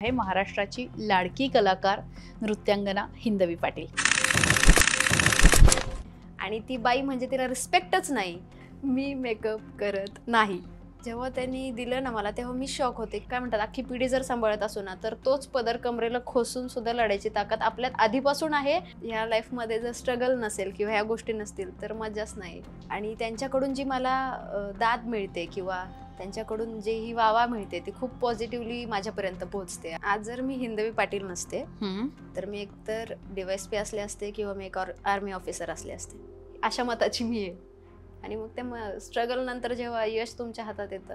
आहे महाराष्ट्राची लाडकी कलाकार नृत्यांगना हिंदवी पाटील. आणि ती बाई म्हणजे तिला रिस्पेक्टच नाही. मी मेकअप करत नाही. जेव्हा त्यांनी दिलं ना मला तेव्हा मी शॉक होते. काय म्हणतात, अख्खी पिढी जर सांभाळत असो ना तर तोच पदर कमरेला खोसून सुद्धा लढायची ताकद आपल्यात आधीपासून आहे. ह्या लाईफमध्ये जर स्ट्रगल नसेल किंवा ह्या गोष्टी नसतील तर मजाच नाही. आणि त्यांच्याकडून जी मला दाद मिळते किंवा त्यांच्याकडून जे ही वावा मिळते ती खूप पॉझिटिव्हली माझ्यापर्यंत पोहोचते. आज जर मी हिंदवी पाटील नसते तर मी एकतर DYSP असले असते किंवा मी एक आर्मी ऑफिसर असले असते. अशा मताची मी आहे. आणि मग ते स्ट्रगल नंतर जेव्हा यश तुमच्या हातात येतं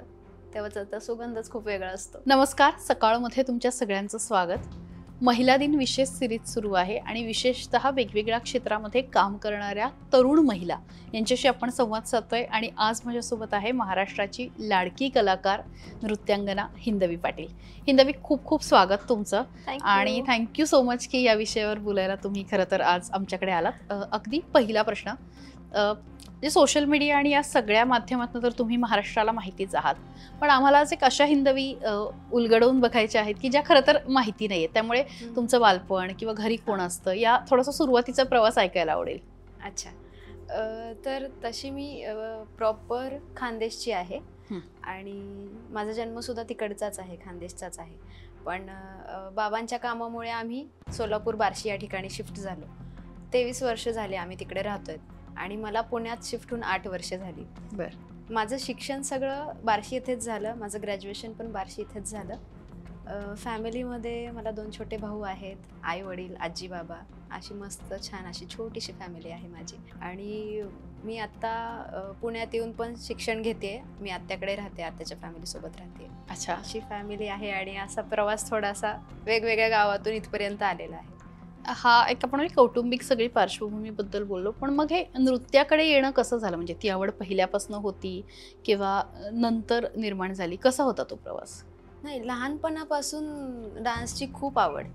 तेव्हा त्याचा सुगंधच खूप वेगळा असतो. नमस्कार, सकाळमध्ये तुमच्या सगळ्यांचं स्वागत. महिला दिन विशेष सिरीज सुरू आहे आणि विशेषतः वेगवेगळ्या क्षेत्रामध्ये काम करणाऱ्या तरुण महिला यांच्याशी आपण संवाद साधतोय. आणि आज माझ्यासोबत आहे महाराष्ट्राची लाडकी कलाकार नृत्यांगना हिंदवी पाटील. हिंदवी, खूप खूप स्वागत तुमचं. आणि थँक्यू सो मच की या विषयावर बोलायला तुम्ही खरं तर आज आमच्याकडे आलात. अगदी पहिला प्रश्न, जे सोशल मीडिया आणि या सगळ्या माध्यमातून तर तुम्ही महाराष्ट्राला माहितीच आहात, पण आम्हाला आज एक अशा हिंदवी उलगडवून बघायच्या आहेत की ज्या खरं तर माहिती नाही आहेत. त्यामुळे तुमचं बालपण किंवा घरी कोण असतं या थोडासा सुरुवातीचा प्रवास ऐकायला आवडेल. अच्छा, तर तशी मी प्रॉपर खानदेशची आहे आणि माझा जन्मसुद्धा तिकडचाच आहे, खानदेशचाच आहे. पण बाबांच्या कामामुळे आम्ही सोलापूर बार्शी या ठिकाणी शिफ्ट झालो. 23 वर्ष झाले आम्ही तिकडे राहतोय आणि मला पुण्यात शिफ्ट होऊन 8 वर्ष झाली. बरं. माझं शिक्षण सगळं बार्शी इथेच झालं. माझं ग्रॅज्युएशन पण बार्शी इथेच झालं. फॅमिलीमध्ये मला 2 छोटे भाऊ आहेत, आई वडील, आजी बाबा, अशी मस्त छान अशी छोटीशी फॅमिली आहे माझी. आणि मी आत्ता पुण्यात येऊन पण शिक्षण घेते. मी आत्याकडे राहते, आत्याच्या फॅमिलीसोबत राहते. अच्छा, अशी फॅमिली आहे आणि असा प्रवास थोडासा वेगवेगळ्या गावातून इथपर्यंत आलेला आहे. हा एक आपण कौटुंबिक सगळी पार्श्वभूमीबद्दल बोललो, पण मग हे नृत्याकडे येणं कसं झालं? म्हणजे ती आवड पहिल्यापासून होती किंवा नंतर निर्माण झाली? कसा होता तो प्रवास? नाही, लहानपणापासून डान्सची खूप आवड.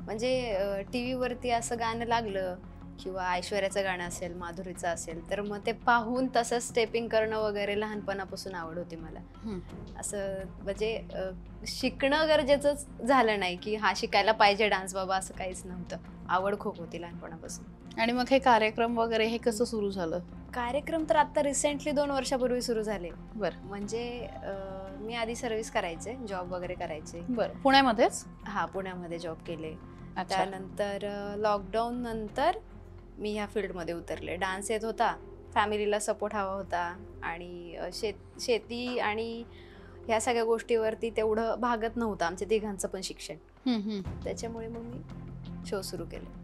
म्हणजे TV वरती असं गाणं लागलं किंवा ऐश्वर्याचं गाणं असेल, माधुरीचं असेल, तर मग ते पाहून तसं स्टेपिंग करणं वगैरे लहानपणापासून आवड होती मला. असं म्हणजे शिकणं गरजेचं झालं नाही की हा शिकायला पाहिजे डान्स बाबा, असं काहीच नव्हतं. आवड खूप होती लहानपणापासून. आणि मग हे कार्यक्रम वगैरे हे कसं सुरू झालं? कार्यक्रम तर आता रिसेंटली 2 वर्षापूर्वी सुरू झाले. बरं. म्हणजे मी आधी सर्व्हिस करायचे, जॉब वगैरे करायचे. बरं, पुण्यामध्येच? हा, पुण्यामध्ये जॉब केले. अच्छा. त्यानंतर लॉकडाऊन नंतर मी ह्या फील्डमध्ये उतरले. डान्स येत होता, फॅमिलीला सपोर्ट हवा होता आणि शेती आणि ह्या सगळ्या गोष्टीवरती तेवढं भागत नव्हतं आमच्या तिघांचं पण शिक्षण. त्याच्यामुळे मग मी शो सुरू केले.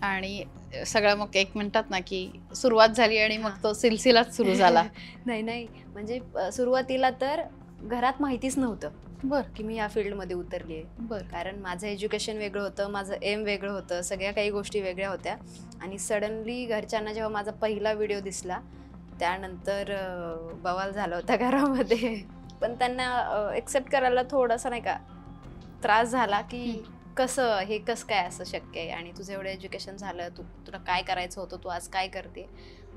आणि सगळं मग एक म्हणतात ना की सुरुवात झाली आणि मग तो सिलसिलाच सुरू झाला. नाही, म्हणजे सुरुवातीला तर घरात माहितीच नव्हतं बरं की मी या फील्डमध्ये उतरली आहे. बरं. कारण माझं एज्युकेशन वेगळं होतं, माझं एम वेगळं होतं, सगळ्या काही गोष्टी वेगळ्या होत्या. आणि सडनली घरच्यांना जेव्हा माझा पहिला व्हिडिओ दिसला त्यानंतर बवाल झाला होता घरामध्ये. पण त्यांना एक्सेप्ट करायला थोडासा नाही का त्रास झाला की कसं काय असं शक्य आहे आणि तुझं एवढं एज्युकेशन झालं, तुला काय करायचं होतं, तू आज काय करते.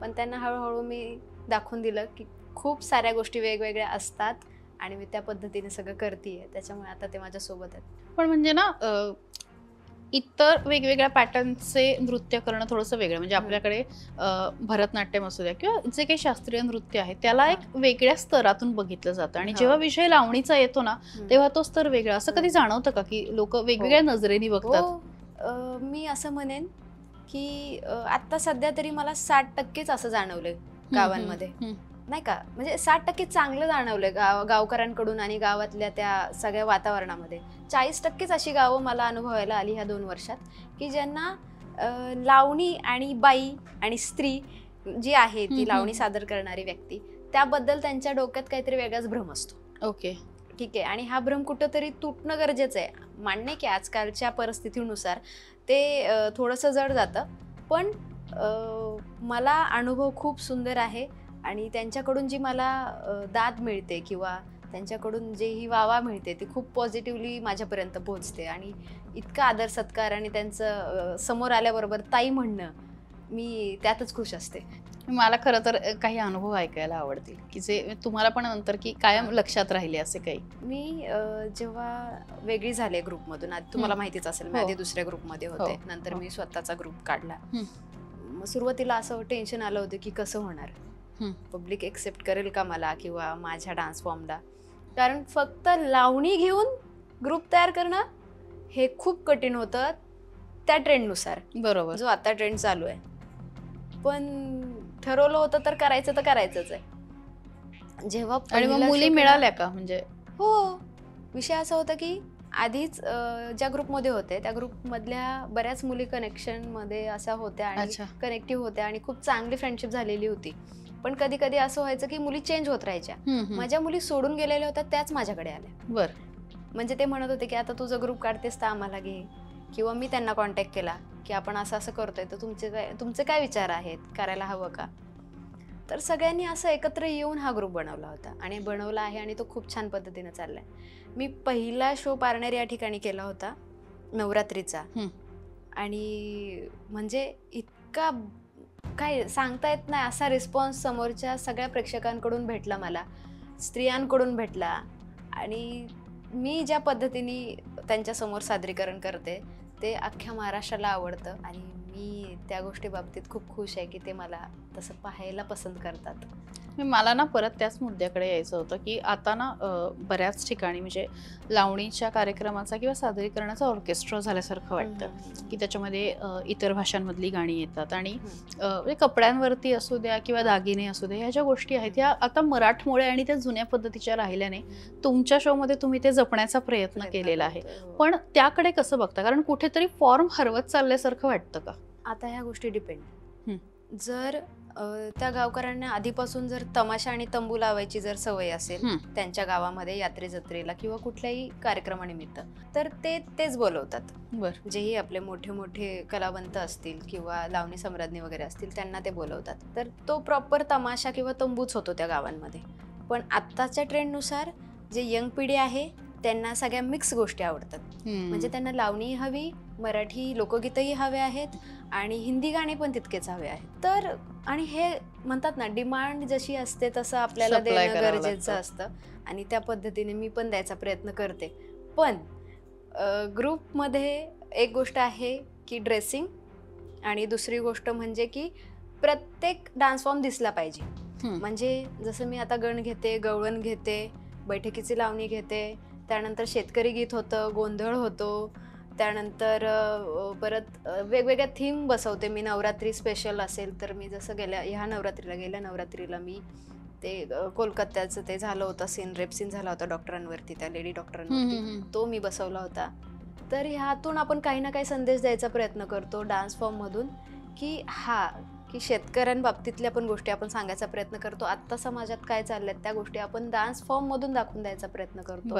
पण त्यांना हळूहळू मी दाखवून दिलं की खूप साऱ्या गोष्टी वेगवेगळ्या असतात आणि मी त्या पद्धतीने सगळं करतेय. त्याच्यामुळे आता ते माझ्यासोबत आहेत. पण म्हणजे ना इतर वेगवेगळ्या पॅटर्नचे नृत्य करणं थोडंसं वेगळं. म्हणजे आपल्याकडे भरतनाट्यम असू द्या किंवा जे काही शास्त्रीय नृत्य आहे त्याला एक वेगळ्या स्तरातून बघितलं जातं आणि जेव्हा विषय लावणीचा येतो ना तेव्हा तो स्तर वेगळा. असं कधी जाणवतं का की लोक वेगवेगळ्या नजरेने बघतात? मी असं म्हणेन की आता सध्या तरी मला 60% असं जाणवलंय गावांमध्ये, नाही का. म्हणजे 60% चांगलं जाणवलंय गावकऱ्यांकडून आणि गावातल्या त्या सगळ्या वातावरणामध्ये. 40% अशी गावं मला अनुभवायला आली ह्या 2 वर्षात की ज्यांना लावणी आणि बाई आणि स्त्री जी आहे ती लावणी सादर करणारी व्यक्ती त्याबद्दल त्यांच्या डोक्यात काहीतरी वेगळाच भ्रम असतो. ओके, ठीक आहे. आणि हा भ्रम कुठंतरी तुटणं गरजेचं आहे. मान्य की आजकालच्या परिस्थितीनुसार ते थोडंसं जड जातं, पण मला अनुभव खूप सुंदर आहे. आणि त्यांच्याकडून जी मला दाद मिळते किंवा त्यांच्याकडून जे ही वावा मिळते ती खूप पॉझिटिव्हली माझ्यापर्यंत पोहोचते. आणि इतका आदर सत्कार आणि त्यांचं समोर आल्याबरोबर ताई म्हणणं मी त्यातच खुश असते. मला खरं तर काही अनुभव ऐकायला आवडतील की जे तुम्हाला पण नंतर की कायम लक्षात राहिले असे काही. मी जेव्हा वेगळी झाले ग्रुपमधून, आधी तुम्हाला माहितीच असेल मी हो. आधी दुसऱ्या ग्रुपमध्ये होते, हो. नंतर हो. मी स्वतःचा ग्रुप काढला. हं. मग सुरुवातीला असं टेन्शन आलं होतं की कसं होणार, हं. पब्लिक एक्सेप्ट करेल का मला किंवा माझ्या डान्स फॉर्मला. कारण फक्त लावणी घेऊन ग्रुप तयार करणं हे खूप कठीण होतं त्या ट्रेंडनुसार, बरोबर. जो आता ट्रेंड चालू आहे. पण ठरवलं होतं तर करायचंच आहे. जेव्हा आणि मग पहिला मुली show केला- मिळाल्या का म्हणजे? हो. विषय असा होता की आधीच ज्या ग्रुपमध्ये होते त्या ग्रुपमधल्या बऱ्याच मुली कनेक्शनमध्ये अशा होत्या आणि अच्छा. कनेक्टिव्ह होत्या आणि खूप चांगली फ्रेंडशिप झालेली होती. पण कधी कधी असं व्हायचं की मुली चेंज होत राहायच्या. माझ्या मुली सोडून गेलेल्या होत्या त्याच माझ्याकडे आल्या. बर. म्हणजे ते म्हणत होते की आता तुझं ग्रुप काढतेस तर आम्हाला घे, किंवा मी त्यांना कॉन्टॅक्ट केला की आपण असं असं करतोय तर तुमचे काय विचार आहेत, करायला हवं का. तर सगळ्यांनी असं एकत्र येऊन हा ग्रुप बनवला होता आणि बनवला आहे आणि तो खूप छान पद्धतीने चाललाय. मी पहिला शो पारनेर या ठिकाणी केला होता नवरात्रीचा. आणि म्हणजे इतका काय सांगता येत नाही असा रिस्पॉन्स समोरच्या सगळ्या प्रेक्षकांकडून भेटला, मला स्त्रियांकडून भेटला. आणि मी ज्या पद्धतीने त्यांच्यासमोर सादरीकरण करते ते अख्ख्या महाराष्ट्राला आवडतं आणि मी त्या गोष्टी बाबतीत खूप खुश आहे की ते मला तसं पाहायला पसंत करतात. मला ना परत त्याच मुद्द्याकडे यायचं होतं की आता ना बऱ्याच ठिकाणी म्हणजे लावणीच्या कार्यक्रमाचा किंवा सादरीकरणाचा ऑर्केस्ट्रा झाल्यासारखं वाटतं की त्याच्यामध्ये इतर भाषांमधली गाणी येतात आणि म्हणजे कपड्यांवरती असू द्या किंवा दागिने असू द्या, ह्या ज्या गोष्टी आहेत ह्या आता मराठमोळे आणि त्या जुन्या पद्धतीच्या राहिल्याने तुमच्या शोमध्ये तुम्ही ते जपण्याचा प्रयत्न केलेला आहे. पण त्याकडे कसं बघता, कारण कुठेतरी फॉर्म हरवत चालल्यासारखं वाटतं का? आता ह्या गोष्टी डिपेंड. जर त्या गावकऱ्यांना आधीपासून जर तमाशा आणि तंबू लावायची जर सवय असेल त्यांच्या गावामध्ये यात्रे जत्रेला किंवा कुठल्याही कार्यक्रमानिमित्त, तर तेच बोलवतात. बरं. जेही आपले मोठे मोठे कलावंत असतील किंवा लावणी सम्राज्ञी वगैरे असतील त्यांना ते बोलवतात. तर तो प्रॉपर तमाशा किंवा तंबूच होतो त्या गावांमध्ये. पण आत्ताच्या ट्रेंडनुसार जे यंग पिढी आहे त्यांना सगळ्या मिक्स गोष्टी आवडतात. म्हणजे त्यांना लावणी हवी, मराठी लोकगीतही हवे आहेत आणि हिंदी गाणी पण तितकेच हवे आहेत. तर आणि हे म्हणतात ना, डिमांड जशी असते तसं आपल्याला देणं गरजेचं असतं आणि त्या पद्धतीने मी पण द्यायचा प्रयत्न करते. पण ग्रुपमध्ये एक गोष्ट आहे की ड्रेसिंग आणि दुसरी गोष्ट म्हणजे की प्रत्येक डान्स फॉर्म दिसला पाहिजे. म्हणजे जसं मी आता गण घेते, गवळण घेते, बैठकीची लावणी घेते, त्यानंतर शेतकरी गीत होतं, गोंधळ होतो, त्यानंतर परत वेगवेगळ्या थीम बसवते मी. नवरात्री स्पेशल असेल तर मी जसं गेल्या नवरात्रीला मी ते कोलकात्याचं ते झालं होतं रेप सीन झाला होता डॉक्टरांवरती, त्या लेडी डॉक्टरांवरती, तो मी बसवला होता. तर ह्यातून आपण काही ना काही संदेश द्यायचा प्रयत्न करतो डान्स फॉर्ममधून की शेतकऱ्यांबाबतीतल्या पण गोष्टी आपण सांगायचा प्रयत्न करतो. आत्ता समाजात काय चाललंय त्या गोष्टी आपण डान्स फॉर्ममधून दाखवून द्यायचा प्रयत्न करतो.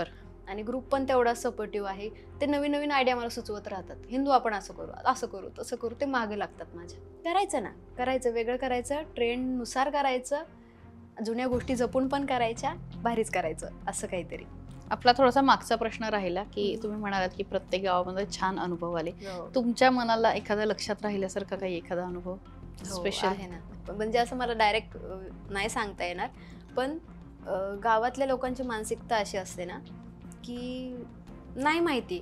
आणि ग्रुप पण तेवढाच सपोर्टिव्ह आहे. ते नवीन नवीन आयडिया मला सुचवत राहतात. हिंदू आपण असं करू तसं करू, ते मागे लागतात माझ्या. करायचं वेगळं करायचं, ट्रेंडनुसार करायचं, जुन्या गोष्टी जपून पण करायच्या, भारीच करायचं, असं काहीतरी. आपला थोडासा मागचा प्रश्न राहिला की तुम्ही म्हणालात की प्रत्येक गावामध्ये छान अनुभव आले. तुमच्या मनाला एखादा लक्षात राहिल्यासारखा काही एखादा अनुभव स्पेशल आहे ना? म्हणजे असं मला डायरेक्ट नाही सांगता येणार, पण गावातल्या लोकांची मानसिकता अशी असते ना की नाही माहिती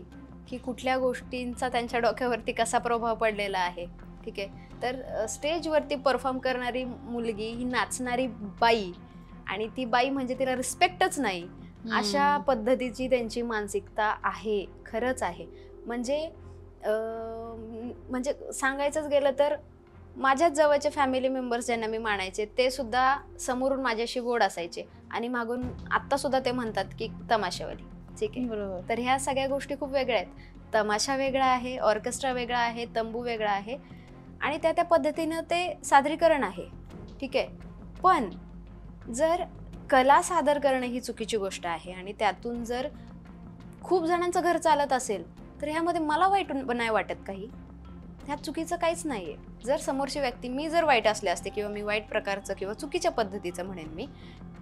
की कुठल्या गोष्टींचा त्यांच्या डोक्यावरती कसा प्रभाव पडलेला आहे. ठीक आहे, तर स्टेजवरती परफॉर्म करणारी मुलगी ही नाचणारी बाई, आणि ती बाई म्हणजे तिला रिस्पेक्टच नाही, अशा पद्धतीची त्यांची मानसिकता आहे. खरंच आहे. म्हणजे सांगायचंच गेलं तर माझ्याच जवळचे फॅमिली मेंबर्स ज्यांना मी मानायचे ते सुद्धा समोरून माझ्याशी गोड असायचे आणि मागून आत्ता सुद्धा ते म्हणतात की तमाशावाली. ठीक आहे, बरोबर. तर ह्या सगळ्या गोष्टी खूप वेगळ्या आहेत. तमाशा वेगळा आहे, ऑर्केस्ट्रा वेगळा आहे, तंबू वेगळा आहे आणि त्या पद्धतीनं ते सादरीकरण आहे. ठीक आहे, पण जर कला सादर करणं ही चुकीची गोष्ट आहे आणि त्यातून जर खूप जणांचं घर चालत असेल तर ह्यामध्ये मला वाईट नाही वाटत काही. ह्यात चुकीचं काहीच नाहीये. जर समोरची व्यक्ती मी जर वाईट असले असते किंवा मी वाईट प्रकारचं किंवा चुकीच्या पद्धतीचं म्हणेन मी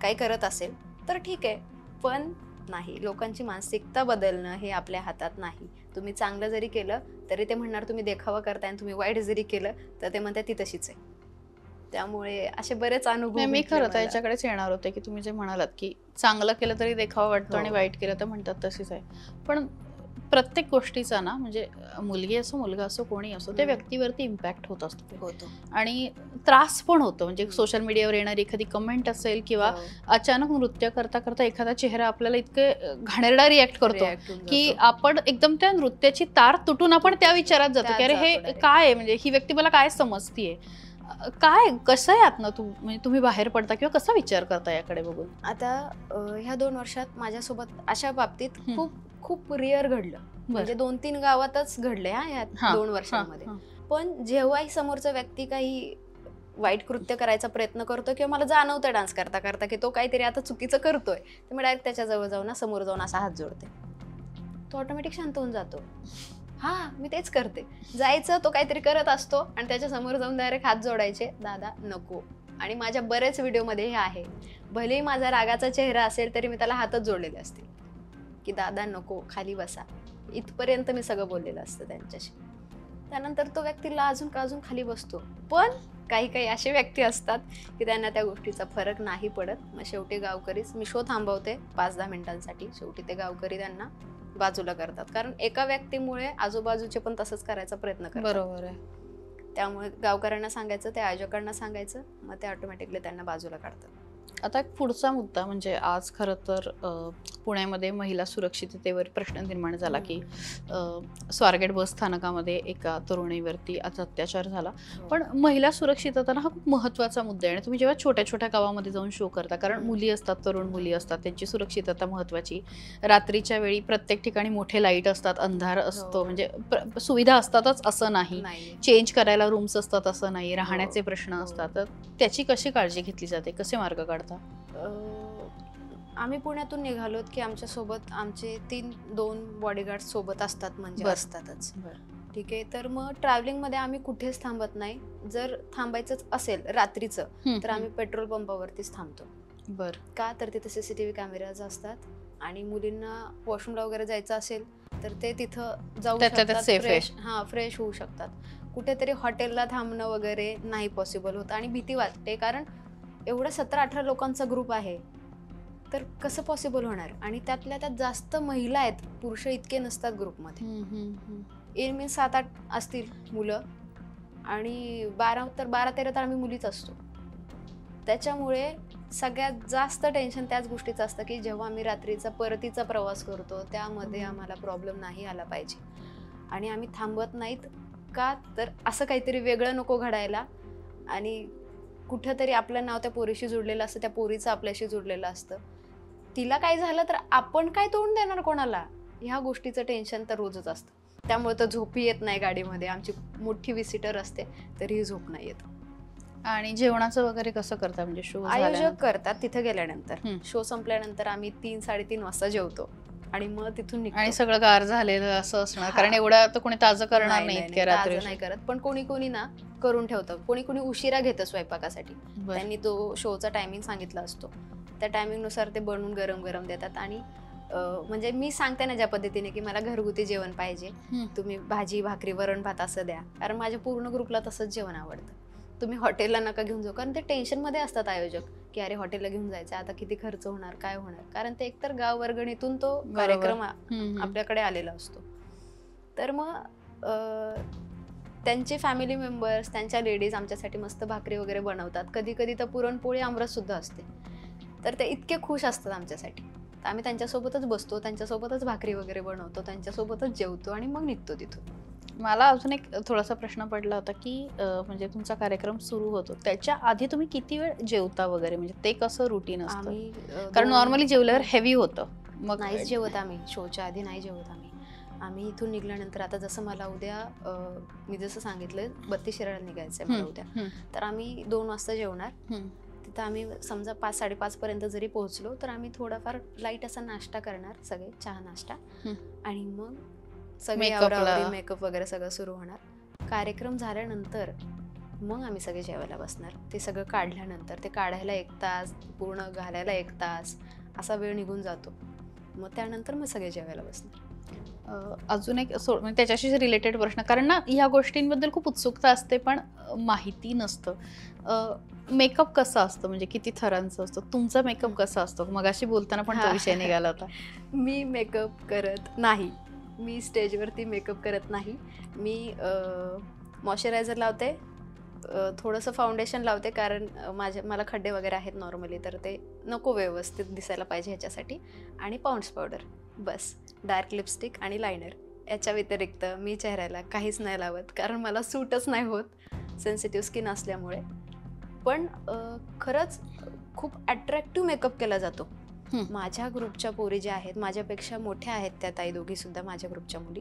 काही करत असेल तर ठीक आहे, पण नाही, लोकांची मानसिकता बदलणं हे आपल्या हातात नाही. तुम्ही चांगलं जरी केलं तरी ते म्हणणार तुम्ही देखावा करताय, आणि तुम्ही वाईट जरी केलं तर ते म्हणतात ती तशीच आहे. त्यामुळे असे बरेच अनुभव मी भेटले खरं मला. त्याच्याकडेच येणार होते की तुम्ही जे म्हणालात की चांगलं केलं तरी देखावा वाटतो आणि हो. वाईट केलं तर म्हणतात तशीच आहे. पण प्रत्येक गोष्टीचा ना म्हणजे मुलगी असो मुलगा असो कोणी असो त्या हम्म. व्यक्तीवरती इम्पॅक्ट होत असतो होतो. आणि त्रास पण होतो. म्हणजे हम्म. सोशल मीडियावर येणारी एखादी कमेंट असेल किंवा हो. अचानक नृत्य करता करता एखादा चेहरा आपल्याला इतके घाणेरडा रिॲक्ट करतो React होऊन की जातो. आपण एकदम त्या नृत्याची तार तुटून आपण त्या विचारात जातो त्यात की अरे हे जातो direct. काय आहे, म्हणजे ही व्यक्ती मला काय समजतीये, काय कसं आहे आतनं तू म्हणजे तुम्ही बाहेर पडता किंवा कसा विचार करता याकडे बघून? आता ह्या 2 वर्षात माझ्यासोबत अशा बाबतीत हम्म. खूप खूप रिअर घडलं. म्हणजे 2-3 गावातच घडले ह्या हा, 2 वर्षांमध्ये. हा. पण जेव्हाही समोरचा व्यक्ती काही वाईट कृत्य करायचा प्रयत्न करतो किंवा मला जाणवतं डान्स करता करता की तो काहीतरी आता चुकीचं करतोय, तर मी डायरेक्ट त्याच्याजवळ जाऊन ना, समोर जाऊन असा हात जोडते. तो ऑटोमॅटिक शांत होऊन जातो. हा, मी तेच करते. जायचं, तो काहीतरी करत असतो आणि त्याच्या समोर जाऊन डायरेक्ट हात जोडायचे, दादा नको. आणि माझ्या बरेच व्हिडिओमध्ये हे आहे. भलेही माझा रागाचा चेहरा असेल तरी मी त्याला हातच जोडलेले असतील की दादा नको, खाली बसा. इथपर्यंत मी सगळं बोललेलं असतं त्यांच्याशी. त्यानंतर तो व्यक्तीला अजून खाली बसतो. पण काही काही असे व्यक्ती असतात की त्यांना त्या गोष्टीचा फरक नाही पडत. मग शेवटी गावकरीच, मी शो थांबवते 5-10 मिनिटांसाठी, शेवटी ते गावकरी त्यांना बाजूला करतात. कारण एका व्यक्तीमुळे आजूबाजूचे पण तसंच करायचा प्रयत्न करतात. बरोबर आहे. त्यामुळे गावकऱ्यांना सांगायचं, त्या आयोजकांना सांगायचं, मग ते ऑटोमॅटिकली त्यांना बाजूला काढतात. आता एक पुढचा मुद्दा म्हणजे आज खरं तर पुण्यामध्ये महिला सुरक्षिततेवर प्रश्न निर्माण झाला की स्वारगेट बस स्थानकामध्ये एका तरुणीवरती आज अत्याचार झाला. पण महिला सुरक्षितता हा खूप महत्त्वाचा मुद्दा आहे आणि तुम्ही जेव्हा छोट्या छोट्या गावामध्ये जाऊन शो करता, कारण मुली असतात, तरुण मुली असतात, त्यांची सुरक्षितता महत्त्वाची. रात्रीच्या वेळी प्रत्येक ठिकाणी मोठे लाईट असतात, अंधार असतो, म्हणजे सुविधा असतातच असं नाही, चेंज करायला रूम्स असतात असं नाही, राहण्याचे प्रश्न असतात. तर त्याची कशी काळजी घेतली जाते, कसे मार्ग काढता? आम्ही पुण्यातून निघालोत की आमच्या सोबत आमचे 2 बॉडीगार्ड सोबत असतात, म्हणजे असतातच. ठीक आहे. तर मग ट्रॅव्हलिंग मध्ये आम्ही कुठेच थांबत नाही. जर थांबायचंच असेल रात्रीचं तर आम्ही पेट्रोल पंपावरतीच थांबतो. का तर तिथे CCTV कॅमेराज असतात आणि मुलींना वॉशरूमला वगैरे जायचं असेल तर ते तिथं जाऊ शकतात, फ्रेश होऊ शकतात. कुठेतरी हॉटेलला थांबणं वगैरे नाही पॉसिबल होतं आणि भीती वाटते, कारण एवढा 17-18 लोकांचा ग्रुप आहे, तर कसं पॉसिबल होणार? आणि त्यातल्या त्यात जास्त महिला आहेत, पुरुष इतके नसतात ग्रुपमध्ये. इन 7-8 असतील मुलं आणि 12-13 तर आम्ही मुलीच असतो. त्याच्यामुळे सगळ्यात जास्त टेन्शन त्याच गोष्टीचं असतं की जेव्हा आम्ही रात्रीचा परतीचा प्रवास करतो त्यामध्ये आम्हाला प्रॉब्लेम नाही आला पाहिजे. आणि आम्ही थांबत नाहीत का तर असं काहीतरी वेगळं नको घडायला, आणि कुठंतरी आपलं नाव त्या पोरीशी जोडलेलं असतं, त्या पोरीचं आपल्याशी जोडलेलं असतं. तिला काय झालं तर आपण काय तोंड देणार कोणाला, ह्या गोष्टीचं टेन्शन तर रोजच असतं. त्यामुळे तर झोपही येत नाही गाडीमध्ये. आमची मोठी विसिटर असते तरीही झोप नाही येत. आणि जेवणाचं वगैरे कसं करता? म्हणजे शो आयोजक करतात तिथे गेल्यानंतर. शो संपल्यानंतर आम्ही 3-3:30 वाजता जेवतो आणि मग तिथून निघतो. आणि सगळं गार झालेलं असं असणार, कारण एवढं तर कोणी ताजं करणार नाही इतक्या रात्री. नाही करत, पण कोणी ना करून ठेवतं. कोणी उशिरा घेतं स्वयंपाकासाठी. त्यांनी तो शोचा टायमिंग सांगितला असतो, त्या टायमिंगनुसार ते बनवून गरम गरम देतात. आणि म्हणजे मी सांगते ना ज्या पद्धतीने की मला घरगुती जेवण पाहिजे, तुम्ही भाजी भाकरी वरण भात असं द्या, कारण माझ्या पूर्ण ग्रुपला तसंच जेवण आवडतं. तुम्ही हॉटेलला नका घेऊन जाऊ, कारण ते टेन्शनमध्ये असतात आयोजक की अरे हॉटेलला घेऊन जायचं, आता किती खर्च होणार, काय होणार, कारण ते एकतर गाव वर्गणीतून तो कार्यक्रम आपल्याकडे आलेला असतो. तर मग त्यांचे फॅमिली मेंबर्स, त्यांच्या लेडीज आमच्यासाठी मस्त भाकरी वगैरे बनवतात. कधी कधी तर पुरणपोळी आमरस सुद्धा असते. तर ते इतके खुश असतात आमच्यासाठी. तर आम्ही त्यांच्यासोबतच बसतो, त्यांच्यासोबतच भाकरी वगैरे बनवतो, त्यांच्यासोबतच जेवतो आणि मग निघतो तिथून. मला अजून एक थोडासा प्रश्न पडला होता की म्हणजे तुमचा कार्यक्रम सुरू होतो त्याच्या आधी तुम्ही किती वेळ जेवता वगैरे, म्हणजे ते कसं रुटीन असतं? कारण नॉर्मली जेवल्यावर हेवी होतं. मग नाही जेवत आम्ही, शोच्या आधी नाही जेवत आम्ही इथून निघाल्यानंतर. आता जसं मला उद्या मी जसं सांगितलं 32 शिराळा निघायचं आहे मला उद्या, तर आम्ही 2 वाजता जेवणार. तिथं आम्ही समजा 5-5:30 पर्यंत जरी पोहोचलो तर आम्ही थोडाफार लाईट असा नाश्ता करणार, सगळे चहा नाश्ता, आणि मग सगळे मेकअप वगैरे सगळं सुरू होणार. कार्यक्रम झाल्यानंतर मग आम्ही सगळे जेवायला बसणार. ते सगळं काढल्यानंतर ते काढायला 1 तास, पूर्ण घालायला 1 तास असा वेळ निघून जातो. मग त्यानंतर मग सगळे जेवायला बसणार. अजून एक म्हणजे त्याच्याशी रिलेटेड प्रश्न, कारण ना ह्या गोष्टींबद्दल खूप उत्सुकता असते पण माहिती नसतं. मेकअप कसं असतं, म्हणजे किती थरांचं असतं, तुमचा मेकअप कसा असतो? मगाशी बोलताना पण तो विषय निघाला होता. मी मेकअप करत नाही, मी स्टेजवरती मेकअप करत नाही. मी मॉइश्चरायझर लावते, थोडंसं फाउंडेशन लावते, कारण मला खड्डे वगैरे आहेत नॉर्मली, तर ते नको व्यवस्थित दिसायला पाहिजे ह्याच्यासाठी. आणि पाऊंड्स पावडर बस, डार्क लिपस्टिक आणि लायनर. याच्या व्यतिरिक्त मी चेहऱ्याला काहीच नाही लावत, कारण मला सूटच नाही होत सेन्सिटिव्ह स्किन असल्यामुळे. पण खरंच खूप अट्रॅक्टिव्ह मेकअप केला जातो. माझ्या ग्रुपच्या पोरी ज्या आहेत, माझ्यापेक्षा मोठ्या आहेत त्या ताई दोघीसुद्धा माझ्या ग्रुपच्या मुली,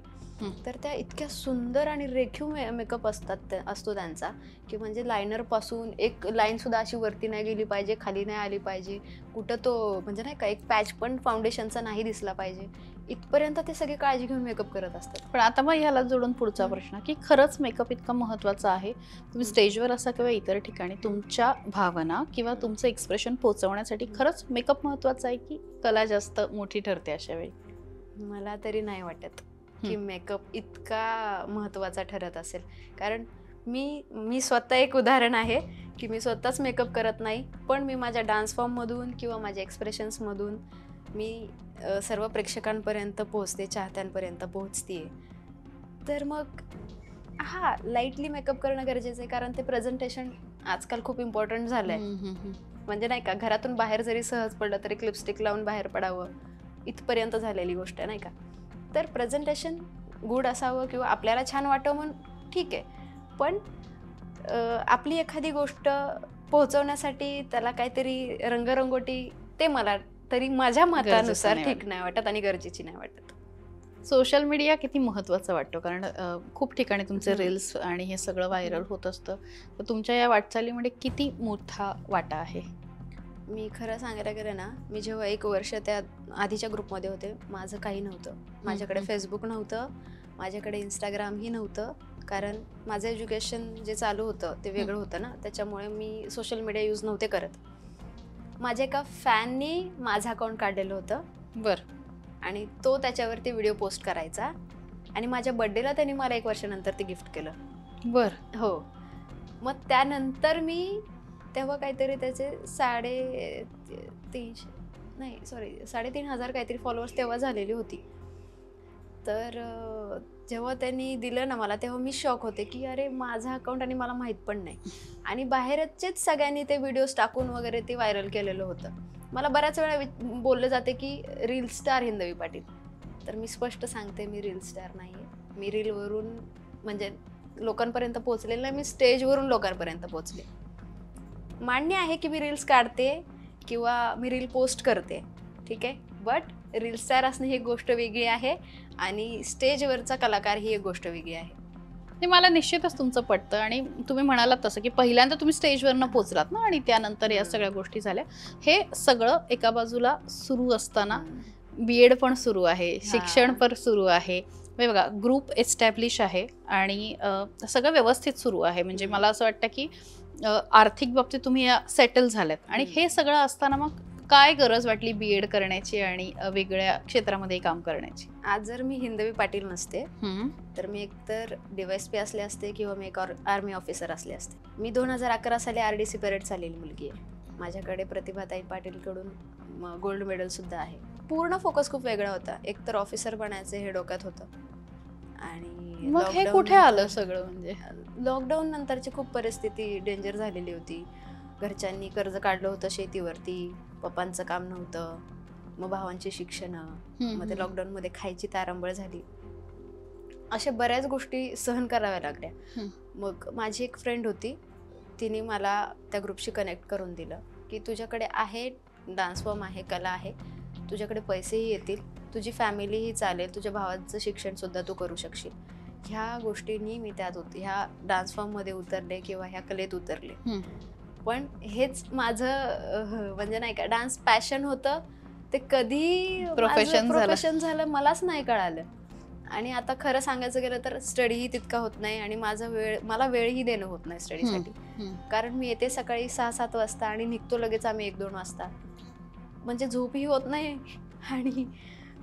तर त्या इतक्या सुंदर आणि रेखीव मेकअप असतो त्यांचा, की म्हणजे लायनरपासून एक लाईनसुद्धा अशी वरती नाही गेली पाहिजे, खाली नाही आली पाहिजे, कुठं तो म्हणजे नाही का एक पॅच पण फाउंडेशनचा नाही दिसला पाहिजे, इथपर्यंत ते सगळे काळजी घेऊन मेकअप करत असतात. पण आता मग ह्याला जोडून पुढचा प्रश्न, की खरंच मेकअप इतका महत्त्वाचा आहे? तुम्ही स्टेजवर असा किंवा इतर ठिकाणी तुमच्या भावना किंवा तुमचं एक्सप्रेशन पोहोचवण्यासाठी खरंच मेकअप महत्त्वाचा आहे, की कला जास्त मोठी ठरते अशा वेळी? मला तरी नाही वाटत की मेकअप इतका महत्त्वाचा ठरत असेल. कारण मी स्वतः एक उदाहरण आहे की मी स्वतःच मेकअप करत नाही, पण मी माझ्या डान्स फॉर्ममधून किंवा माझ्या एक्सप्रेशन्समधून मी सर्व प्रेक्षकांपर्यंत पोहोचते, चाहत्यांपर्यंत पोहोचते. तर मग लाईटली मेकअप करणं गरजेचं आहे, कारण ते प्रेझेंटेशन आजकाल खूप इम्पॉर्टंट झालं आहे. म्हणजे नाही का, घरातून बाहेर जरी सहज पडलं तरी लिपस्टिक लावून बाहेर पडावं, इथपर्यंत झालेली गोष्ट आहे नाही का. तर प्रेझेंटेशन गुड असावं किंवा आपल्याला छान वाटावं म्हणून ठीक आहे, पण आपली एखादी गोष्ट पोहोचवण्यासाठी त्याला काहीतरी रंगरंगोटी, ते मला तरी माझ्या मतानुसार ठीक नाही वाटत आणि गरजेची नाही वाटत. सोशल मीडिया किती महत्त्वाचं वाटतं, कारण खूप ठिकाणी तुमचे रील्स आणि हे सगळं व्हायरल होत असतं, तर तुमच्या या वाटचालीमध्ये किती मोठा वाटा आहे? मी खरं सांगायला गेलं ना, मी जेव्हा 1 वर्ष त्या आधीच्या ग्रुपमध्ये होते, माझं काही नव्हतं. माझ्याकडे फेसबुक नव्हतं, माझ्याकडे इंस्टाग्रामही नव्हतं, कारण माझं एज्युकेशन जे चालू होतं ते वेगळं होतं ना, त्याच्यामुळे मी सोशल मीडिया यूज नव्हते करत. माझ्या एका फॅननी माझं अकाउंट काढलेलं होतं. बरं. आणि तो त्याच्यावरती व्हिडिओ पोस्ट करायचा, आणि माझ्या बड्डेला त्यांनी मला 1 वर्षानंतर ते गिफ्ट केलं. बरं. हो. मग त्यानंतर मी तेव्हा काहीतरी त्याचे 3,500 काहीतरी फॉलोअर्स तेव्हा झालेली होती. तर जेव्हा त्यांनी दिलं ना मला, तेव्हा मी शॉक होते की अरे, माझा अकाउंट आणि मला माहीत पण नाही, आणि बाहेरचेच सगळ्यांनी ते व्हिडिओज टाकून वगैरे ते व्हायरल केलेलं होतं. मला बऱ्याच वेळा बोललं जाते की रील स्टार हिंदवी पाटील. तर मी स्पष्ट सांगते, मी रील स्टार नाही आहे. मी रीलवरून म्हणजे लोकांपर्यंत पोहोचलेलं नाही, मी स्टेजवरून लोकांपर्यंत पोहोचले. मान्य आहे की मी रील्स काढते किंवा मी रील पोस्ट करते, ठीक आहे, बट रील स्टार असणं ही एक गोष्ट वेगळी आहे आणि स्टेजवरचा कलाकार ही एक गोष्ट वेगळी आहे. ते मला निश्चितच तुमचं पटतं, आणि तुम्ही म्हणालात तसं की पहिल्यांदा तुम्ही स्टेजवरनं पोचलात ना, आणि त्यानंतर या सगळ्या गोष्टी झाल्या. हे सगळं एका बाजूला सुरू असताना BEd पण सुरू आहे, शिक्षण पण सुरू आहे, बघा ग्रुप एस्टॅब्लिश आहे, आणि सगळं व्यवस्थित सुरू आहे. म्हणजे मला असं वाटतं की आर्थिक बाबतीत तुम्ही सेटल झाल्यात, आणि हे सगळं असताना मग काय गरज वाटली BEd करण्याची आणि वेगळ्या क्षेत्रामध्ये काम करण्याची? आज जर मी हिंदवी पाटील नसते तर मी एकतर DYSP असले असते किंवा मी एक आर्मी ऑफिसर असले असते. मी 2011 साली RDC परेड झालेली मुलगी आहे. माझ्याकडे प्रतिभाताई पाटीलकडून गोल्ड मेडल सुद्धा आहे. पूर्ण फोकस खूप वेगळा होता. एकतर ऑफिसर बनायचं हे डोक्यात होतं, आणि मग हे कुठे आलं सगळं? म्हणजे लॉकडाऊन नंतरची खूप परिस्थिती डेंजर झालेली होती. घरच्यांनी कर्ज काढलं होतं शेतीवरती, पप्पांचं काम नव्हतं, मग भावांची शिक्षणं, मग ते लॉकडाऊनमध्ये खायची तारांबळ झाली, अशा बऱ्याच गोष्टी सहन कराव्या लागल्या. मग माझी एक फ्रेंड होती, तिने मला त्या ग्रुपशी कनेक्ट करून दिलं की तुझ्याकडे आहे डान्स फॉर्म आहे, कला आहे, तुझ्याकडे पैसेही येतील, तुझी फॅमिलीही चालेल, तुझ्या भावाचं शिक्षणसुद्धा तू करू शकशील. ह्या गोष्टींनी मी त्यात ह्या डान्स फॉर्ममध्ये उतरले किंवा ह्या कलेत उतरले. पण हेच माझं म्हणजे नाही का, डान्स पॅशन होतं, ते कधी प्रोफेशन झालं मलाच नाही कळालं. आणि आता खरं सांगायचं गेलं तर स्टडीही तितका होत नाही, आणि मला वेळही देणं होत नाही स्टडीसाठी, कारण मी येते सकाळी 6-7 वाजता आणि निघतो लगेच आम्ही 1-2 वाजता, म्हणजे झोपही होत नाही आणि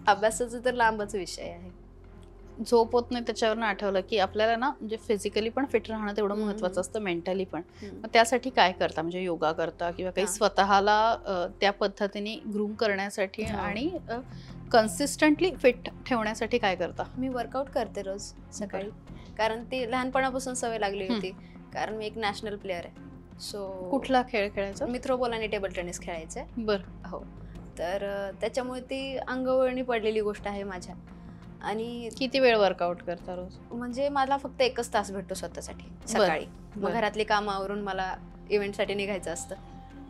अभ्यासाचा तर लांबच विषय आहे. झोप होत नाही त्याच्यावरनं आठवलं की आपल्याला ना म्हणजे फिजिकली पण फिट राहणं तेवढं महत्वाचं असतं, मेंटली पण. मग त्यासाठी काय करता, म्हणजे योगा करता किंवा काही स्वतःला त्या पद्धतीने ग्रूम करण्यासाठी आणि कन्सिस्टंटली फिट ठेवण्यासाठी काय करता? मी वर्कआउट करते रोज सकाळी, कारण ती लहानपणापासून सवय लागली होती. कारण मी एक नॅशनल प्लेअर आहे. सो कुठला खेळ खेळायचा? मी थ्रोबॉल आणि टेबल टेनिस खेळायचे. बरं. हो, तर त्याच्यामुळे ती अंगवळणी पडलेली गोष्ट आहे माझ्या. आणि किती वेळ वर्कआउट करता रोज? म्हणजे मला फक्त 1च तास भेटतो स्वतःसाठी सकाळी. मग घरातली कामं आवरून मला इव्हेंटसाठी निघायचं असतं,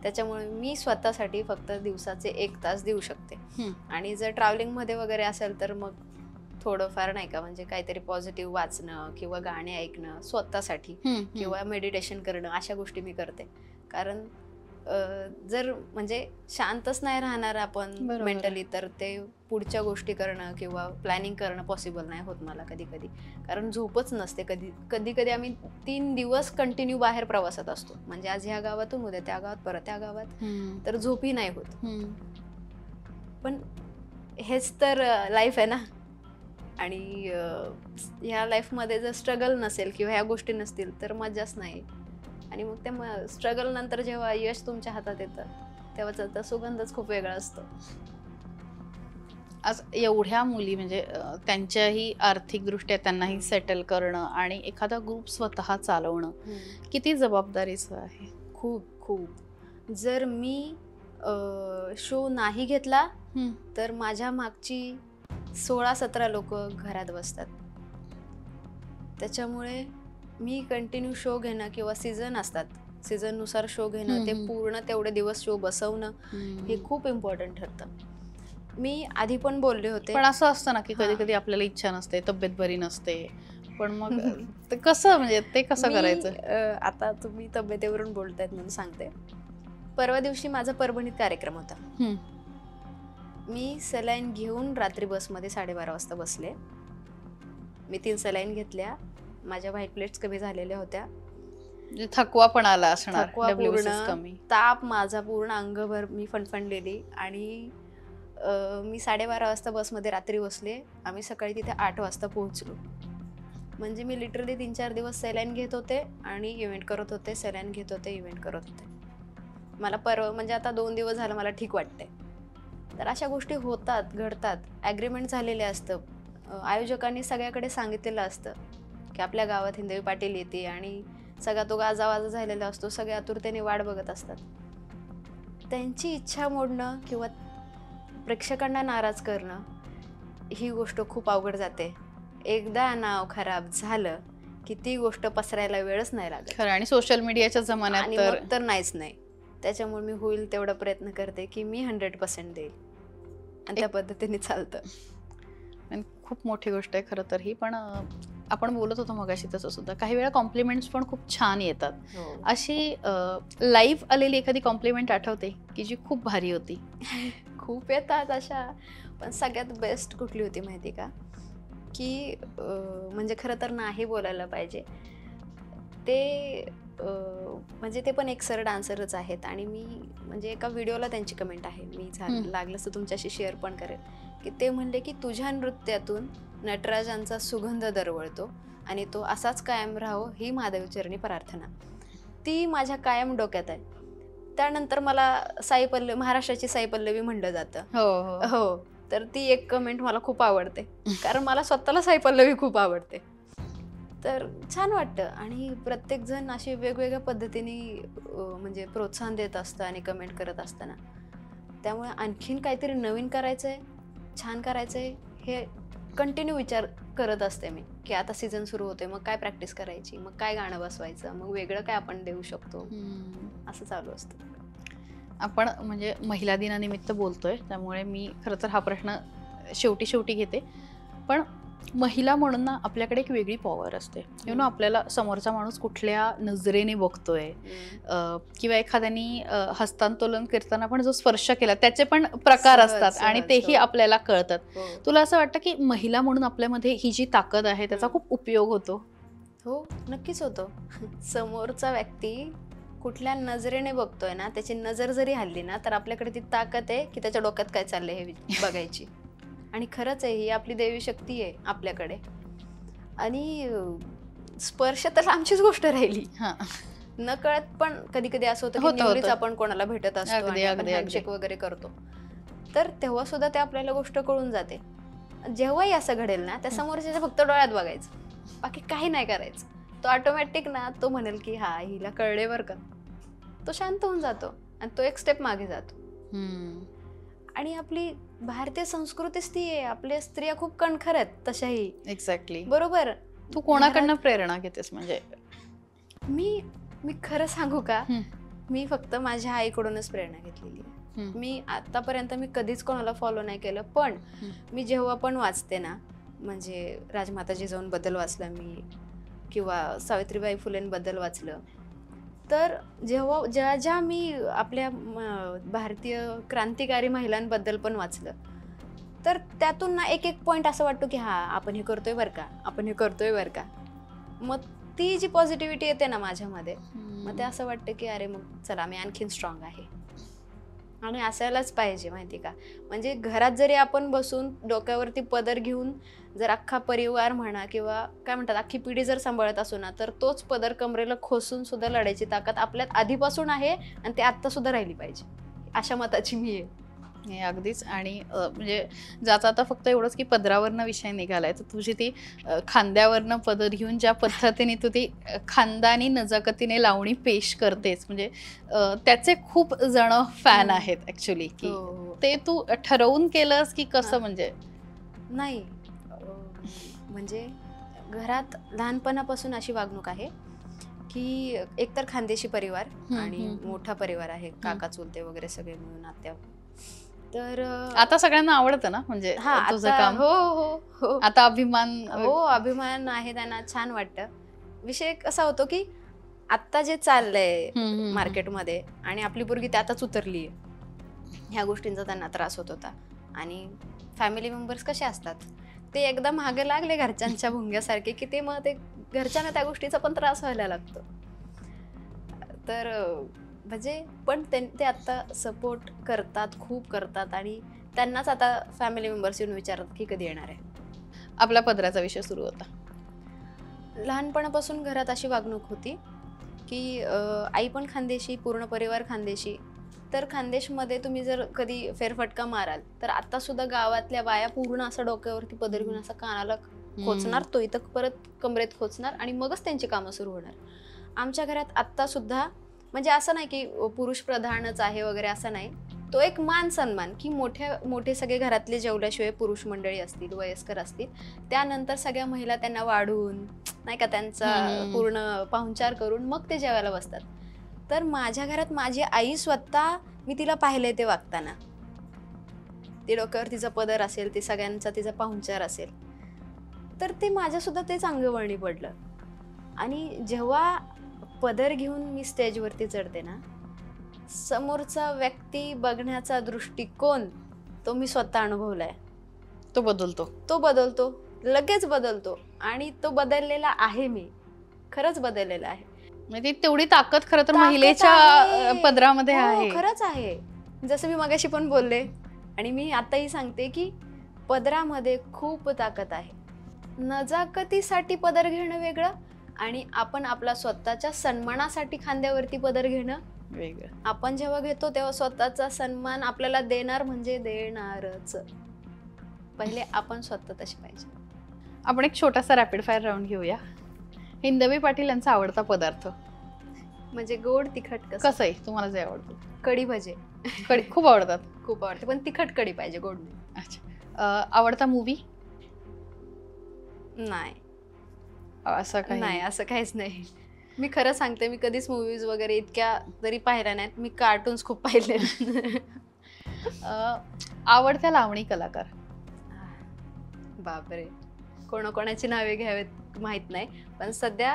त्याच्यामुळे मी स्वतःसाठी फक्त दिवसाचे 1 तास देऊ शकते. आणि जर ट्रॅव्हलिंगमध्ये वगैरे असेल तर मग थोडंफार नाही का, म्हणजे काहीतरी पॉझिटिव्ह वाचणं किंवा गाणे ऐकणं स्वतःसाठी किंवा मेडिटेशन करणं, अशा गोष्टी मी करते. कारण जर म्हणजे शांतच नाही राहणार आपण मेंटली, तर ते पुढच्या गोष्टी करणं किंवा प्लॅनिंग करणं पॉसिबल नाही होत मला कधी कधी. कारण झोपच नसते. कधी कधी आम्ही 3 दिवस कंटिन्यू बाहेर प्रवासात असतो, म्हणजे आज ह्या गावातून उद्या त्या गावात, परत त्या गावात, तर झोपही नाही होत. पण हेच तर लाईफ आहे ना. आणि ह्या लाईफमध्ये जर स्ट्रगल नसेल किंवा ह्या गोष्टी नसतील तर मजाच नाही. आणि मग त्या स्ट्रगल नंतर जेव्हा यश तुमच्या हातात येतं तेव्हा त्याचा सुगंधच खूप वेगळा असतो. आज एवढ्या मुली म्हणजे त्यांच्याही आर्थिकदृष्ट्या त्यांनाही सेटल करणं आणि एखादा ग्रुप स्वतः चालवणं किती जबाबदारीचं आहे? खूप खूप. जर मी शो नाही घेतला तर माझ्या मागची 16-17 लोक घरात बसतात. त्याच्यामुळे मी कंटिन्यू शो घेणं किंवा सीझन असतात, सीझननुसार शो घेणं, ते पूर्ण तेवढे दिवस शो बसवणं हे खूप इम्पॉर्टंट ठरतं. मी आधी पण बोलले होते. पण असं असतं ना की कधी कधी आपल्याला इच्छा नसते, तब्येत बरी नसते, पण मग ते कसं, म्हणजे ते कसं करायचं? आता तुम्ही तब्येतीवरून बोलतायत म्हणून सांगते. परवा दिवशी माझा परभणीत कार्यक्रम होता. मी सलाईन घेऊन रात्री बसमध्ये 12:30 वाजता बसले. मी 3 सलाईन घेतल्या. माझ्या व्हाईट प्लेट्स कमी झालेल्या होत्या, थकवा पण आला असणार, थकवा पूर्ण, ताप माझा पूर्ण अंगभर, मी फणफणलेली. आणि मी 12:30 वाजता बसमध्ये रात्री बसले. आम्ही सकाळी तिथे 8 वाजता पोहोचलो. म्हणजे मी लिटरली 3-4 दिवस सलाईन घेत होते आणि इव्हेंट करत होते, सलाईन घेत होते, इव्हेंट करत होते. मला म्हणजे आता 2 दिवस झालं मला ठीक वाटतंय. तर अशा गोष्टी होतात, घडतात. ॲग्रीमेंट झालेले असतं, आयोजकांनी सगळ्याकडे सांगितलेलं असतं की आपल्या गावात हिंदवी पाटील येते आणि सगळा तो गाजावाजा झालेला असतो, सगळे आतुरतेने वाट बघत असतात. त्यांची इच्छा मोडणं किंवा प्रेक्षकांना नाराज करणं ही गोष्ट खूप अवघड जाते. एकदा नाव खराब झालं की ती गोष्ट पसरायला वेळच नाही लागत. खरं, आणि सोशल मीडियाच्या जमान्यात तर नाहीच नाही. त्याच्यामुळे मी होईल तेवढा प्रयत्न करते की मी 100% देईल आणि त्या पद्धतीने चालतं. आणि खूप मोठी गोष्ट आहे खरं तर ही. पण आपण बोलत होतो मगाशी तसं सुद्धा काही वेळा कॉम्प्लिमेंट्स पण खूप छान येतात. अशी लाईव्ह आलेली एखादी कॉम्प्लिमेंट आठवते की जी खूप भारी होती? खूप येतात अशा, पण सगळ्यात बेस्ट कुठली होती माहिती का, की म्हणजे खरं तर नाही बोलायला पाहिजे ते, म्हणजे ते पण एक सर डान्सरच आहेत. आणि मी म्हणजे एका व्हिडिओला त्यांची कमेंट आहे, मी लागलं तर तुमच्याशी शेअर पण करेल, की ते म्हणले की तुझ्या नृत्यातून नटराजांचा सुगंध दरवळतो आणि तो असाच कायम राहो ही महादेवचरणी प्रार्थना. ती माझ्या कायम डोक्यात आहे. त्यानंतर मला महाराष्ट्राची साई पल्लवी म्हणलं जातं. हो, तर ती एक कमेंट मला खूप आवडते, कारण मला स्वतःला साई पल्लवी खूप आवडते. तर छान वाटतं. आणि प्रत्येकजण अशी वेगवेगळ्या पद्धतीने म्हणजे प्रोत्साहन देत असतं आणि कमेंट करत असताना, त्यामुळे आणखीन काहीतरी नवीन करायचं आहे, छान करायचं आहे, हे कंटिन्यू विचार करत असते मी, की आता सीझन सुरू होते, मग काय प्रॅक्टिस करायची, मग काय गाणं बसवायचं, मग वेगळं काय आपण देऊ शकतो, असं चालू असतं. आपण म्हणजे महिला दिनानिमित्त बोलतोय, त्यामुळे मी खरं तर हा प्रश्न शेवटी घेते. पण महिला म्हणून ना आपल्याकडे एक वेगळी पॉवर असते. आपल्याला समोरचा माणूस कुठल्या नजरेने बघतोय, किंवा एखाद्यानी हस्तांदोलन करताना पण जो स्पर्श केला त्याचे पण प्रकार असतात आणि तेही आपल्याला कळतात. तुला असं वाटतं की महिला म्हणून आपल्यामध्ये ही जी ताकद आहे त्याचा खूप उपयोग होतो? हो, नक्कीच होतो. समोरचा व्यक्ती कुठल्या नजरेने बघतोय ना, त्याची नजर जरी हल्ली ना, तर आपल्याकडे ती ताकद आहे की त्याच्या डोक्यात काय चाललंय हे बघायची. आणि खरंच आहे, ही आपली देवी शक्ती आहे आपल्याकडे. आणि स्पर्श तर आमचीच गोष्ट राहिली. न कळत पण कधी कधी असं होतं की नेहमीच आपण कोणाला भेटत असतो आणि आपण हँडशेक वगैरे करतो, तर तेव्हा सुद्धा ते आपल्याला गोष्ट कळून जाते. जेव्हाही असं घडेल ना, त्या समोरच्या फक्त डोळ्यात बघायचं, बाकी काही नाही करायचं. तो ऑटोमॅटिक ना तो म्हणेल की हा हिला कळले बरं का, तो शांत होऊन जातो आणि तो एक स्टेप मागे जातो. आणि आपली भारतीय संस्कृतीच ती आहे. आपल्या स्त्रिया खूप कणखर आहेत तशाही. एक्झॅक्टली, बरोबर. तू कोणाकडनं प्रेरणा घेतेस? म्हणजे मी खरं सांगू का, मी फक्त माझ्या आईकडूनच प्रेरणा घेतलेली आहे. मी आतापर्यंत कधीच कोणाला फॉलो नाही केलं, पण मी जेव्हा पण वाचते ना, म्हणजे राजमाता जिजाऊंबद्दल वाचलं मी, किंवा सावित्रीबाई फुलेंबद्दल वाचलं, तर जेव्हा ज्या मी आपल्या भारतीय क्रांतिकारी महिलांबद्दल पण वाचलं, तर त्यातून ना एक एक पॉईंट असं वाटतो की हा आपण हे करतोय बरं का, आपण हे करतोय बरं का. मग ती जी पॉझिटिव्हिटी येते ना माझ्यामध्ये, मग ते असं वाटतं की अरे मग चला मी आणखीन स्ट्रॉंग आहे. आणि असायलाच पाहिजे, माहिती का. म्हणजे घरात जरी आपण बसून डोक्यावरती पदर घेऊन जर अख्खा परिवार म्हणा किंवा काय म्हणतात अख्खी पिढी जर सांभाळत असू ना, तर तोच पदर कमरेला खोसून सुद्धा लढायची ताकद आपल्यात आधीपासून आहे आणि ते आत्ता सुद्धा राहिली पाहिजे, अशा मताची मी आहे. हे अगदीच. आणि म्हणजे जाता आता फक्त एवढंच की पदरावरनं विषय निघालाय, तर तुझी ती खांद्यावरनं पदर घेऊन ज्या पद्धतीने तू ती खानदानी नजाकतीने लावणी पेश करतेस, म्हणजे त्याचे खूप जण फॅन आहेत ऍक्च्युली. की ते तू ठरवून केलंस की कसं? म्हणजे नाही, म्हणजे घरात लहानपणापासून अशी वागणूक आहे की एकतर खानदेशी परिवार आणि मोठा परिवार आहे, काका चुलते वगैरे सगळे मिळून, आत्या. तर आता सगळ्यांना आवडतं ना, म्हणजे तुझं काम. हो हो हो, आता अभिमान. हो, अभिमान आहे, त्यांना छान वाटतं. विषय कसा होतो की आत्ता जे चाललंय मार्केटमध्ये आणि आपली पोरगी त्यातच उतरली आहे, ह्या गोष्टींचा त्यांना त्रास होत होता. आणि फॅमिली मेंबर्स कसे असतात, ते एकदा मागे लागले घरच्यांच्या भुंग्यासारखे की ते मग ते घरच्यांना त्या गोष्टीचा पण त्रास व्हायला लागतो. तर म्हणजे पण ते आता सपोर्ट करतात, खूप करतात. आणि त्यांनाच आता फॅमिली मेंबर्स येऊन विचारतात की कधी येणार आहे. आपला पदराचा विषय सुरू होता. लहानपणापासून घरात अशी वागणूक होती की आई पण खानदेशी, पूर्ण परिवार खानदेशी. तर खानदेशमध्ये तुम्ही जर कधी फेरफटका माराल तर आता सुद्धा गावातल्या बाया पूर्ण असं डोक्यावरती पदर घेऊन असं कानाला खोचणार, तो इथं परत कमरेत खोचणार आणि मगच त्यांची कामं सुरू होणार. आमच्या घरात आत्ता सुद्धा म्हणजे असं नाही की पुरुष प्रधानच आहे वगैरे, असं नाही. तो एक मान सन्मान की मोठे सगळे घरातले जेवल्याशिवाय पुरुष मंडळी असतील, वयस्कर असतील, त्यानंतर सगळ्या महिला त्यांना वाढून नाही का त्यांचा पूर्ण पाहुणचार करून मग ते जेवायला बसतात. तर माझ्या घरात माझी आई स्वतः, मी तिला पाहिलंय ते वागताना, ते डोक्यावर तिचा पदर असेल, ते सगळ्यांचा तिचा पाहुणचार असेल, तर ते माझ्या सुद्धा तेच अंगवळणी पडलं. आणि जेव्हा पदर घेऊन मी स्टेजवरती चढते ना, समोरचा व्यक्ती बघण्याचा दृष्टिकोन तो मी स्वतः अनुभवलाय. तो बदलतो, लगेच बदलतो. आणि तो बदललेला आहे, मी खरंच बदललेला आहे. म्हणजे तेवढी ताकद खरं तर महिलेच्या पदरामध्ये आहे. खरंच आहे. जसं मी मगाशी पण बोलले आणि मी आताही सांगते की पदरामध्ये खूप ताकद आहे. नजाकतीसाठी पदर घेणं वेगळं आणि आपण आपला स्वतःच्या सन्मानासाठी खांद्यावरती पदर घेणं वेगळं. आपण जेव्हा घेतो तेव्हा स्वतःचा सन्मान आपल्याला देणार म्हणजे देणारच. पहिले आपण स्वतः तसे पाहिजे. आपण एक छोटासा रॅपिड फायर राऊंड घेऊया. हिंदवी पाटील यांचा आवडता पदार्थ म्हणजे गोड तिखट कसं आहे? तुम्हाला जे आवडतं? कढी भजे. कढी खूप आवडतात? खूप आवडते, पण तिखट कढी पाहिजे, गोड नाही. अच्छा. आवडता मूवी? नाही, असं काही नाही, असं काहीच नाही. मी खरं सांगते, मी कधीच मूवीज वगैरे इतक्या तरी पाहिल्या नाहीत. मी कार्टून्स खूप पाहिले. आवडत्या लावणी कलाकार? बापरे, कोणाकोणाची नावे घ्यावेत माहित नाही, पण सध्या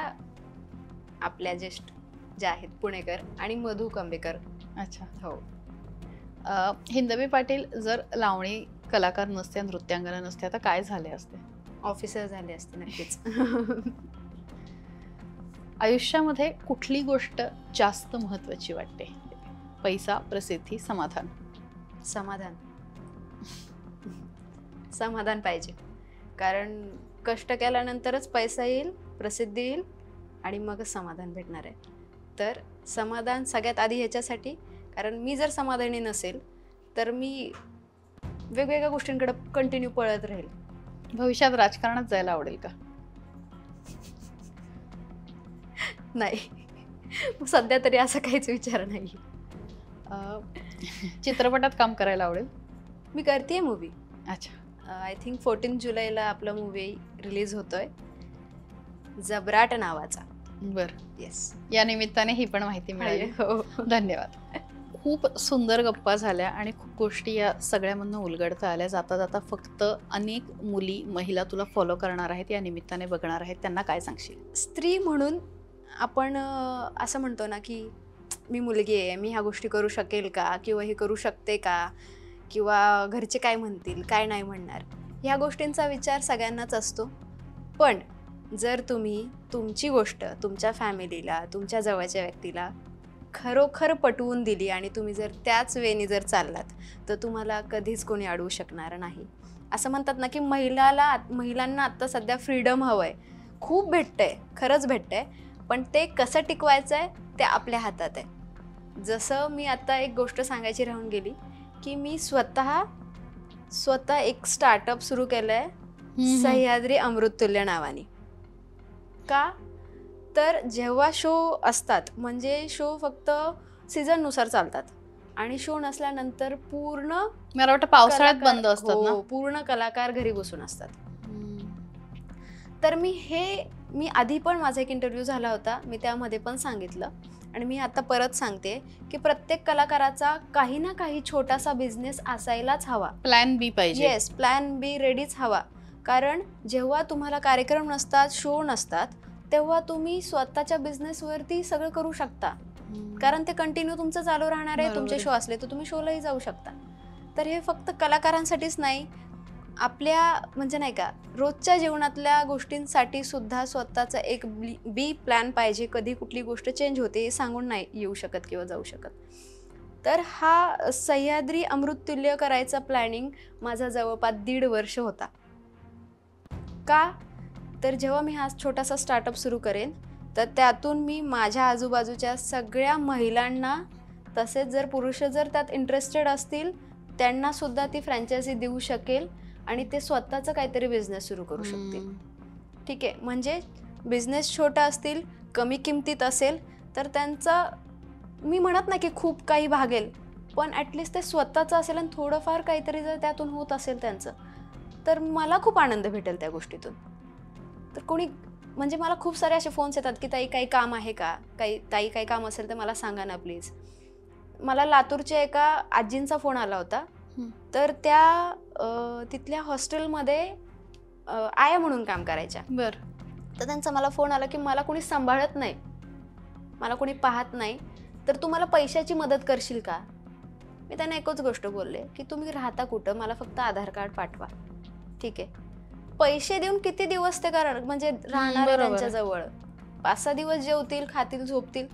आपल्या ज्येष्ठ ज्या आहेत पुणेकर आणि मधु कंबेकर. अच्छा, हो. हिंदवी पाटील जर लावणी कलाकार नसते, नृत्यांगना नसते, आता काय झाले असते? ऑफिसर झाले असते नक्कीच. आयुष्यामध्ये कुठली गोष्ट जास्त महत्वाची वाटते? पैसा, प्रसिद्धी, समाधान? समाधान. समाधान पाहिजे, कारण कष्ट केल्यानंतरच पैसा येईल, प्रसिद्धी येईल आणि मगच समाधान भेटणार आहे. तर समाधान सगळ्यात आधी ह्याच्यासाठी, कारण मी जर समाधानी नसेल तर मी वेगवेगळ्या गोष्टींकडे कंटिन्यू पळत राहील. भविष्यात राजकारणात जायला आवडेल का? नाही, सध्या तरी असा काहीच विचार नाही. चित्रपटात काम करायला आवडेल? मी करतेय मूवी. अच्छा. आय थिंक 14 जुलैला आपला मूवी रिलीज होतोय, जबराट नावाचा. बर. येस. या निमित्ताने ही पण माहिती मिळाली. हो. धन्यवाद. खूप सुंदर गप्पा झाल्या आणि खूप गोष्टी या सगळ्यामधनं उलगडता आल्या. जाता जाता फक्त अनेक मुली, महिला तुला फॉलो करणार आहेत, या निमित्ताने बघणार आहेत, त्यांना काय सांगशील? स्त्री म्हणून आपण असं म्हणतो ना की मी मुलगी आहे, मी ह्या गोष्टी करू शकेल का, किंवा हे करू शकते का, किंवा घरचे काय म्हणतील, काय नाही म्हणणार, ह्या गोष्टींचा विचार सगळ्यांनाच असतो. पण जर तुम्ही तुमची गोष्ट तुमच्या फॅमिलीला, तुमच्या जवळच्या व्यक्तीला खरोखर पटवून दिली आणि तुम्ही जर त्याच वेनी जर चाललात तर तुम्हाला कधीच कोणी अडवू शकणार नाही. असं म्हणतात ना की महिलांना आत्ता सध्या फ्रीडम हवं आहे, खूप भेटतंय, खरंच भेटतंय, पण ते कसं टिकवायचं आहे ते आपल्या हातात आहे. जसं मी आत्ता एक गोष्ट सांगायची राहून गेली की मी स्वतः एक स्टार्टअप सुरू केलं आहे, सह्याद्री अमृततुल्य नावाने. का तर जेव्हा शो असतात, म्हणजे शो फक्त सीझननुसार चालतात आणि शो नसल्यानंतर पूर्ण मला वाटतं पावसाळ्यात बंद असतात ना, पूर्ण कलाकार घरी बसून असतात. तर मी आधी पण माझा एक इंटरव्ह्यू झाला होता, मी त्यामध्ये पण सांगितलं आणि मी आता परत सांगते की प्रत्येक कलाकाराचा काही ना काही छोटासा बिझनेस असायलाच हवा. प्लॅन बी पाहिजे. येस, प्लॅन बी रेडीच हवा. कारण जेव्हा तुम्हाला कार्यक्रम नसतात, शो नसतात, तेव्हा तुम्ही स्वतःच्या बिझनेसवरती सगळं करू शकता, कारण ते कंटिन्यू तुमचं चालू राहणार आहे. तुमचे शो असले तर तुम्ही शोलाही जाऊ शकता. तर हे फक्त कलाकारांसाठीच नाही, आपल्या म्हणजे नाही का रोजच्या जीवनातल्या गोष्टींसाठी सुद्धा स्वतःचा एक बी प्लॅन पाहिजे. कधी कुठली गोष्ट चेंज होते हे सांगून नाही येऊ शकत किंवा जाऊ शकत. तर हा सह्याद्री अमृततुल्य करायचा प्लॅनिंग माझा जवळपास 1.5 वर्ष होता. का तर जेव्हा मी हा छोटासा स्टार्टअप सुरू करेन तर त्यातून मी माझ्या आजूबाजूच्या सगळ्या महिलांना, तसेच जर पुरुष जर त्यात इंटरेस्टेड असतील त्यांना सुद्धा ती फ्रँचायझी देऊ शकेल आणि ते स्वतःचं काहीतरी बिझनेस सुरू करू शकतील. ठीक आहे, म्हणजे बिझनेस छोटा असतील, कमी किमतीत असेल तर त्यांचा, मी म्हणत नाही की खूप काही भागेल, पण ॲटलिस्ट ते स्वतःचं असेल आणि थोडंफार काहीतरी जर त्यातून होत असेल त्यांचं, तर मला खूप आनंद भेटेल त्या गोष्टीतून. तर कोणी म्हणजे मला खूप सारे असे फोन्स येतात की ताई काही काम आहे का, काही काम असेल तर मला सांगा ना प्लीज. मला लातूरच्या एका आजींचा फोन आला होता. तर त्या तिथल्या हॉस्टेलमध्ये आया म्हणून काम करायच्या. बरं. तर त्यांचा मला फोन आला की मला कोणी सांभाळत नाही, मला कोणी पाहत नाही, तर तू मला पैशाची मदत करशील का. मी त्यांना एकच गोष्ट बोलले की तुम्ही राहता कुठं, मला फक्त आधार कार्ड पाठवा. ठीक आहे, पैसे देऊन किती दिवस ते म्हणजे राहणार त्यांच्या जवळ, 5-6 दिवस जेवतील, खातील, झोपतील,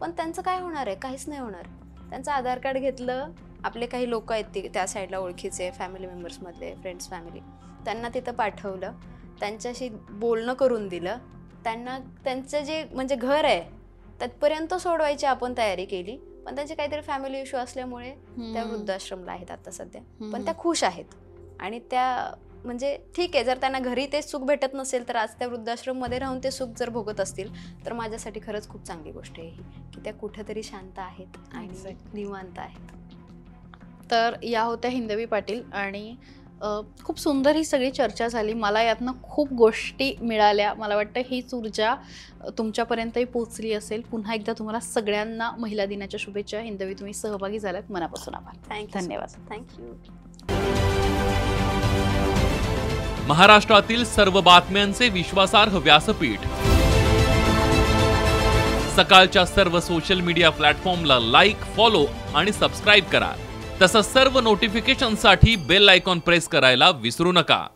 पण त्यांचं काय होणार आहे, काहीच नाही होणार. त्यांचं आधार कार्ड घेतलं, आपले काही लोक आहेत त्या साईडला ओळखीचे, फॅमिली मेंबर्समधले, फ्रेंड्स फॅमिली, त्यांना तिथं पाठवलं, त्यांच्याशी बोलणं करून दिलं, त्यांना त्यांचं जे म्हणजे घर आहे तिथपर्यंत सोडवायची आपण तयारी केली. पण त्यांचे काहीतरी फॅमिली इश्यू असल्यामुळे त्या वृद्धाश्रमला आहेत आता सध्या, पण त्या खुश आहेत. आणि त्या म्हणजे ठीक आहे, जर त्यांना घरी ते सुख भेटत नसेल तर आज त्या वृद्धाश्रममध्ये राहून ते सुख जर भोगत असतील तर माझ्यासाठी खरंच खूप चांगली गोष्ट आहे ही, की त्या कुठेतरी शांत आहेत आणि निवांत आहेत. तर या होत्या हिंदवी पाटील आणि खूप सुंदर ही सगळी चर्चा झाली. मला यातनं खूप गोष्टी मिळाल्या. मला वाटतं हीच ऊर्जा तुमच्यापर्यंतही पोचली असेल. पुन्हा एकदा तुम्हाला सगळ्यांना महिला दिनाच्या शुभेच्छा. हिंदवी, तुम्ही सहभागी झाल्यात, मनापासून आभार. धन्यवाद. थँक्यू. महाराष्ट्रातील सर्व बातम्यांचे विश्वासार्ह व्यासपीठ, सकाळच्या सर्व सोशल मीडिया प्लॅटफॉर्मला लाईक, फॉलो आणि सबस्क्राईब करा. तसंच सर्व नोटिफिकेशनसाठी बेल आयकॉन प्रेस करायला विसरू नका.